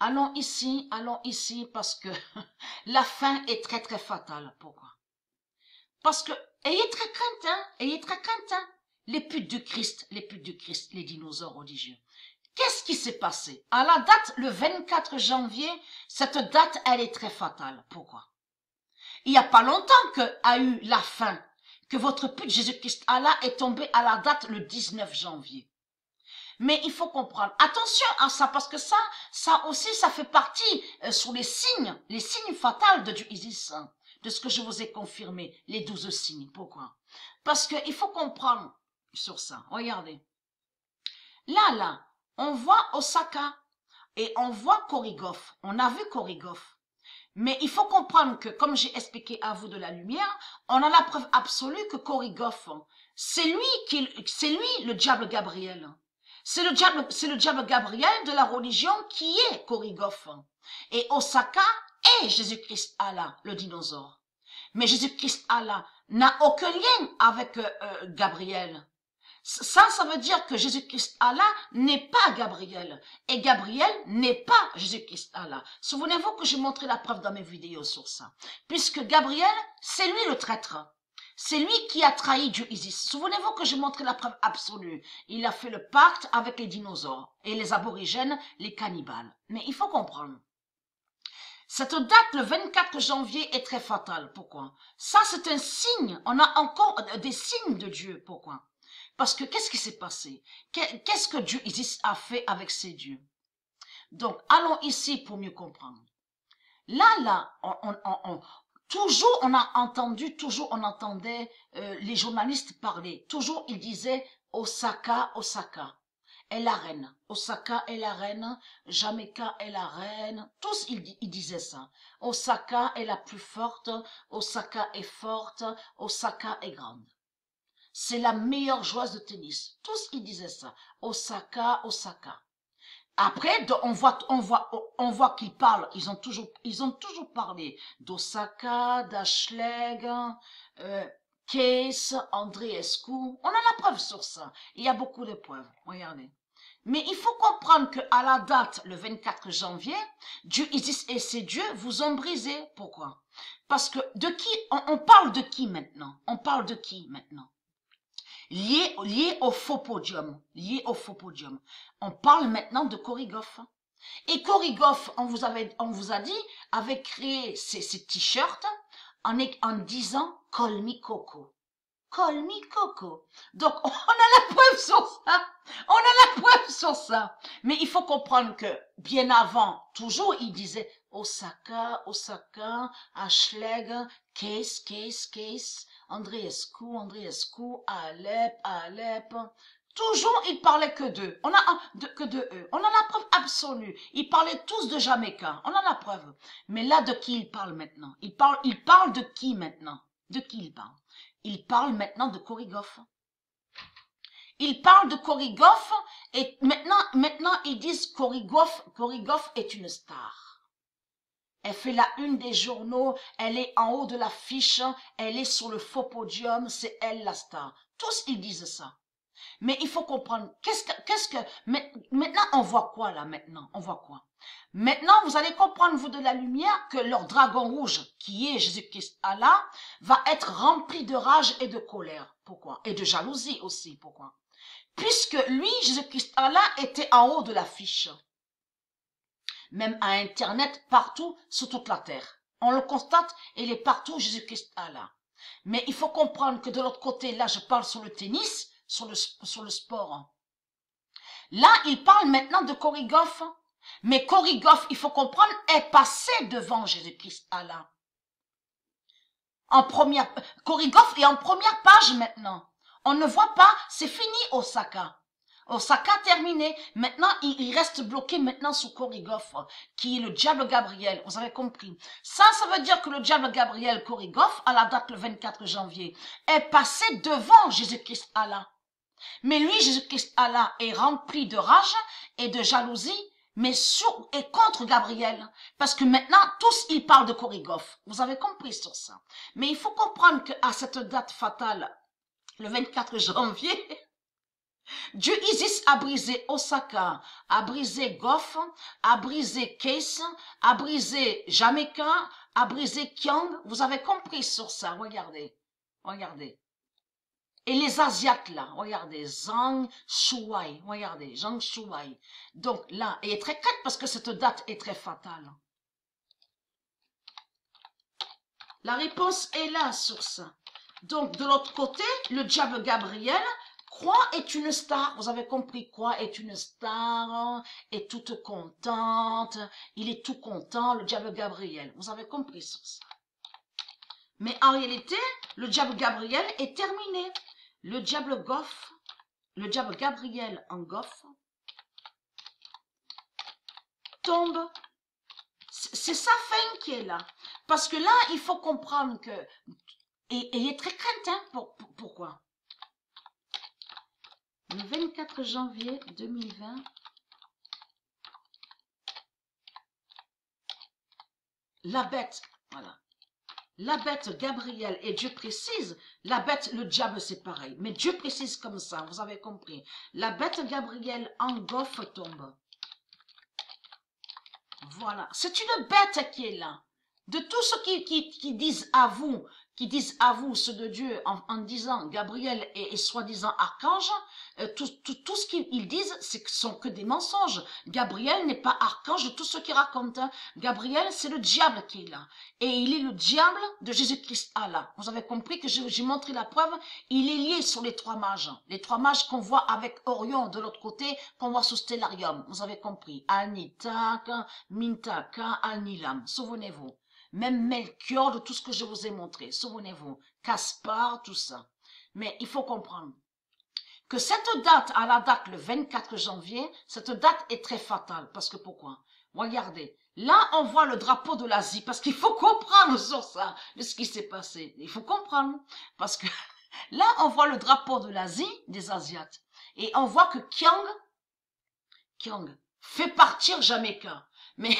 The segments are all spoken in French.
allons ici parce que la fin est très très fatale. Pourquoi? Parce que, ayez très crainte, hein, ayez très crainte, hein. Les putes du Christ, les dinosaures religieux. Qu'est-ce qui s'est passé? À la date, le 24 janvier, cette date, elle est très fatale. Pourquoi? Il n'y a pas longtemps que a eu la fin, que votre pute Jésus-Christ Allah est tombé à la date le 19 janvier. Mais il faut comprendre, attention à ça, parce que ça aussi, ça fait partie sur les signes fatals de Dieu Isis, hein, de ce que je vous ai confirmé, les 12 signes. Pourquoi? Parce que il faut comprendre sur ça. Regardez. Là, on voit Osaka et on voit Korigov. On a vu Korigov. Mais il faut comprendre que, comme j'ai expliqué à vous de la lumière, on a la preuve absolue que Korigov, c'est lui le diable Gabriel. C'est le diable Gabriel de la religion qui est Korigov. Et Osaka est Jésus-Christ Allah, le dinosaure. Mais Jésus-Christ Allah n'a aucun lien avec Gabriel. Ça veut dire que Jésus-Christ Allah n'est pas Gabriel. Et Gabriel n'est pas Jésus-Christ Allah. Souvenez-vous que j'ai montré la preuve dans mes vidéos sur ça. Puisque Gabriel, c'est lui le traître. C'est lui qui a trahi Dieu Isis. Souvenez-vous que j'ai montré la preuve absolue. Il a fait le pacte avec les dinosaures et les aborigènes, les cannibales. Mais il faut comprendre. Cette date, le 24 janvier, est très fatale. Pourquoi? Ça, c'est un signe. On a encore des signes de Dieu. Pourquoi? Parce que qu'est-ce qui s'est passé? Qu'est-ce que Dieu Isis a fait avec ses dieux? Donc, allons ici pour mieux comprendre. Là, toujours on a entendu, toujours on entendait les journalistes parler. Toujours ils disaient Osaka, Osaka est la reine. Osaka est la reine. Jamaica est la reine. Tous ils disaient ça. Osaka est la plus forte. Osaka est forte. Osaka est grande. C'est la meilleure joueuse de tennis. Tous ils disaient ça. Osaka, Osaka. Après, on voit qu'ils parlent. Ils ont toujours parlé d'Osaka, d'Ashleg, Case, Andreescu. On a la preuve sur ça. Il y a beaucoup de preuves. Regardez. Mais il faut comprendre que à la date, le 24 janvier, Dieu Isis et ses dieux vous ont brisé. Pourquoi? Parce que de qui on parle de qui maintenant? On parle de qui maintenant? Lié au faux podium. On parle maintenant de Korigov. Et Korigov, on vous a dit, avait créé ces t-shirts en disant Call me Coco. Call me Coco. Donc, on a la preuve sur ça. Mais il faut comprendre que, bien avant, toujours, il disait Osaka, Ashleg, Case, Andreescu, Alep. Toujours, il parlait que d'eux. Que de eux. On a la preuve absolue. Ils parlaient tous de Jamaica. On a la preuve. Mais là, de qui il parle maintenant? Il parle de qui maintenant? De qui il parle? Il parle maintenant de Korigov. Il parle de Korigov et maintenant ils disent Korigov est une star. Elle fait la une des journaux, elle est en haut de l'affiche, elle est sur le faux podium, c'est elle la star. Tous ils disent ça. Mais il faut comprendre, maintenant on voit quoi là maintenant? On voit quoi? Maintenant, vous allez comprendre, vous de la lumière, que leur dragon rouge, qui est Jésus-Christ Allah, va être rempli de rage et de colère. Pourquoi? Et de jalousie aussi. Pourquoi? Puisque lui, Jésus-Christ Allah, était en haut de l'affiche. Même à Internet, partout, sur toute la terre. On le constate, il est partout, Jésus-Christ Allah. Mais il faut comprendre que de l'autre côté, là, je parle sur le tennis, sur le sport. Là, il parle maintenant de Korigov. Mais Korigov, il faut comprendre, est passé devant Jésus-Christ Allah. Korigov est en première page maintenant. On ne voit pas, c'est fini Osaka. Osaka terminé. Maintenant, il reste bloqué maintenant sous Korigov, qui est le diable Gabriel. Vous avez compris. Ça veut dire que le diable Gabriel Korigov, à la date le 24 janvier, est passé devant Jésus-Christ Allah. Mais lui, Jésus-Christ Allah, est rempli de rage et de jalousie, mais et contre Gabriel. Parce que maintenant, tous, ils parlent de Korigov. Vous avez compris sur ça. Mais il faut comprendre qu'à cette date fatale, le 24 janvier, Dieu Isis a brisé Osaka, a brisé Goff, a brisé Case, a brisé Jamaica, a brisé Kyong. Vous avez compris sur ça, regardez, regardez. Et les Asiates là, regardez, Zhang Shuai, regardez, Zhang Shuai. Donc là, il est très clair parce que cette date est très fatale. La réponse est là sur ça. Donc de l'autre côté, le diable Gabriel, Croix est une star, vous avez compris, Croix est une star, est toute contente, il est tout content, le diable Gabriel, vous avez compris sur ça. Mais en réalité, le diable Gabriel est terminé. Le diable Goff, le diable Gabriel en Goff, tombe. C'est sa fin qui est là. Parce que là, il faut comprendre que... Et il est très craintif, pourquoi? Le 24 janvier 2020, la bête, voilà. La bête Gabriel, et Dieu précise, la bête, le diable c'est pareil, mais Dieu précise comme ça, vous avez compris. La bête Gabriel en Goff tombe. Voilà, c'est une bête qui est là. De tous ceux qui disent à vous ceux de Dieu en disant Gabriel est soi-disant archange, tout ce qu'ils disent, sont que des mensonges. Gabriel n'est pas archange de tous ceux qui racontent. Gabriel, c'est le diable qui est là. Et il est le diable de Jésus-Christ Allah. Vous avez compris que j'ai montré la preuve. Il est lié sur les trois mages. Les trois mages qu'on voit avec Orion de l'autre côté, qu'on voit sous Stellarium. Vous avez compris. Anitak, Mintaka, Anilam. Souvenez-vous. Même Melchior, de tout ce que je vous ai montré. Souvenez-vous. Caspar, tout ça. Mais il faut comprendre que cette date, à la date le 24 janvier, cette date est très fatale. Parce que pourquoi? Regardez. Là, on voit le drapeau de l'Asie. Parce qu'il faut comprendre sur ça, de ce qui s'est passé. Il faut comprendre. Parce que là, on voit le drapeau de l'Asie, des Asiates. Et on voit que Kyong fait partir Jamaica. Mais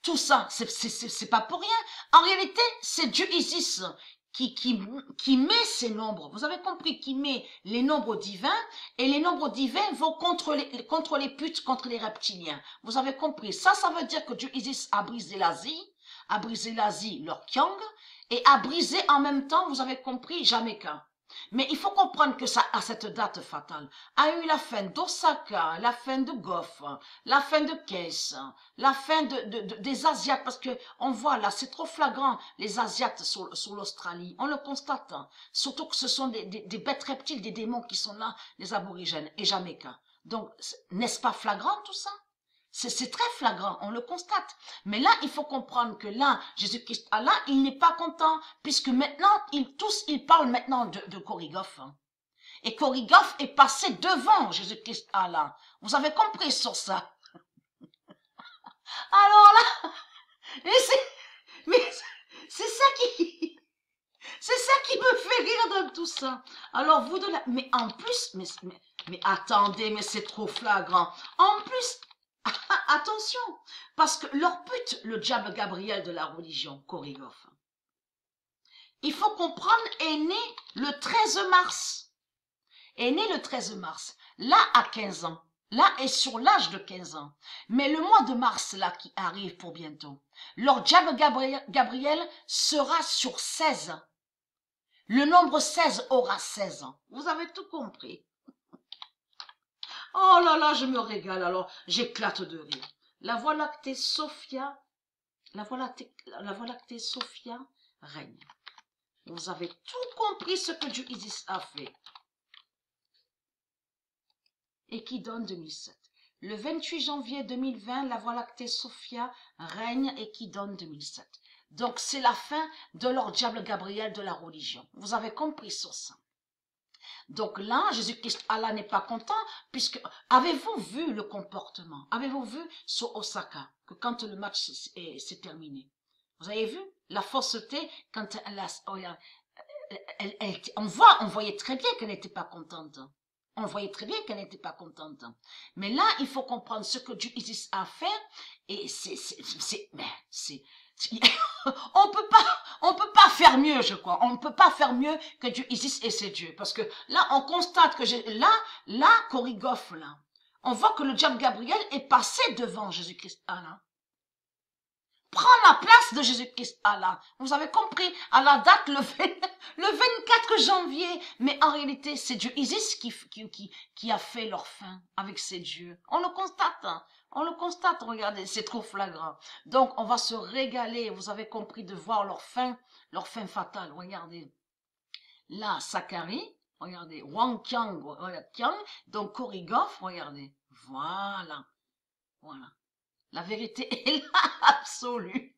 tout ça, c'est pas pour rien. En réalité, c'est Dieu Isis qui met ces nombres. Vous avez compris, qui met les nombres divins, et les nombres divins vont contre les putes, contre les reptiliens. Vous avez compris. Ça veut dire que Dieu Isis a brisé l'Asie, leur Kyong, et a brisé en même temps, vous avez compris, Jamaica. Mais il faut comprendre que ça, à cette date fatale, a eu la fin d'Osaka, la fin de Goff, la fin de Case, la fin des Asiates, parce que on voit là, c'est trop flagrant, les Asiates sur l'Australie, on le constate, surtout que ce sont des bêtes reptiles, des démons qui sont là, les aborigènes, et Jamaica. Donc, n'est-ce pas flagrant tout ça? C'est très flagrant, on le constate. Mais là, il faut comprendre que là, Jésus-Christ, Allah, il n'est pas content, puisque maintenant, ils parlent maintenant de Korigov. Hein. Et Korigov est passé devant Jésus-Christ, Allah. Vous avez compris sur ça. Alors là, c'est ça qui me fait rire dans tout ça. Alors vous de la, mais en plus, mais attendez, mais c'est trop flagrant. En plus, attention, parce que leur but, le diable Gabriel de la religion, Korigov, il faut comprendre, est né le 13 mars. Est né le 13 mars. Là, à 15 ans. Là, est sur l'âge de 15 ans. Mais le mois de mars, là, qui arrive pour bientôt, leur diable Gabriel sera sur 16 ans. Le nombre 16 aura 16 ans. Vous avez tout compris. Oh là là, je me régale, alors j'éclate de rire. La Voie lactée Sophia, la Voie lactée Sophia règne. Vous avez tout compris ce que Dieu Isis a fait. Et qui donne 2007. Le 28 janvier 2020, la Voie lactée Sophia règne et qui donne 2007. Donc c'est la fin de leur diable Gabriel de la religion. Vous avez compris sur ça. Donc là, Jésus-Christ, Allah n'est pas content, puisque, avez-vous vu le comportement? Avez-vous vu sur Osaka, que quand le match s'est terminé? Vous avez vu la fausseté, quand on voyait très bien qu'elle n'était pas contente. On voyait très bien qu'elle n'était pas contente. Mais là, il faut comprendre ce que Dieu Isis a fait, et on peut pas faire mieux, je crois. On ne peut pas faire mieux que Dieu Isis et ses dieux. Parce que là, on constate que là, Corrigoff, là, on voit que le diable Gabriel est passé devant Jésus-Christ. Allah. Prends la place de Jésus-Christ, Allah. Vous avez compris, à la date, le 24 janvier. Mais en réalité, c'est Dieu Isis qui a fait leur fin avec ses dieux. On le constate, hein. On le constate, regardez, c'est trop flagrant. Donc, on va se régaler, vous avez compris, de voir leur fin fatale. Regardez, là, Sakari, regardez, Wang Qiang, regarde, Qiang, donc Korigov, regardez, voilà, voilà. La vérité est là, absolue.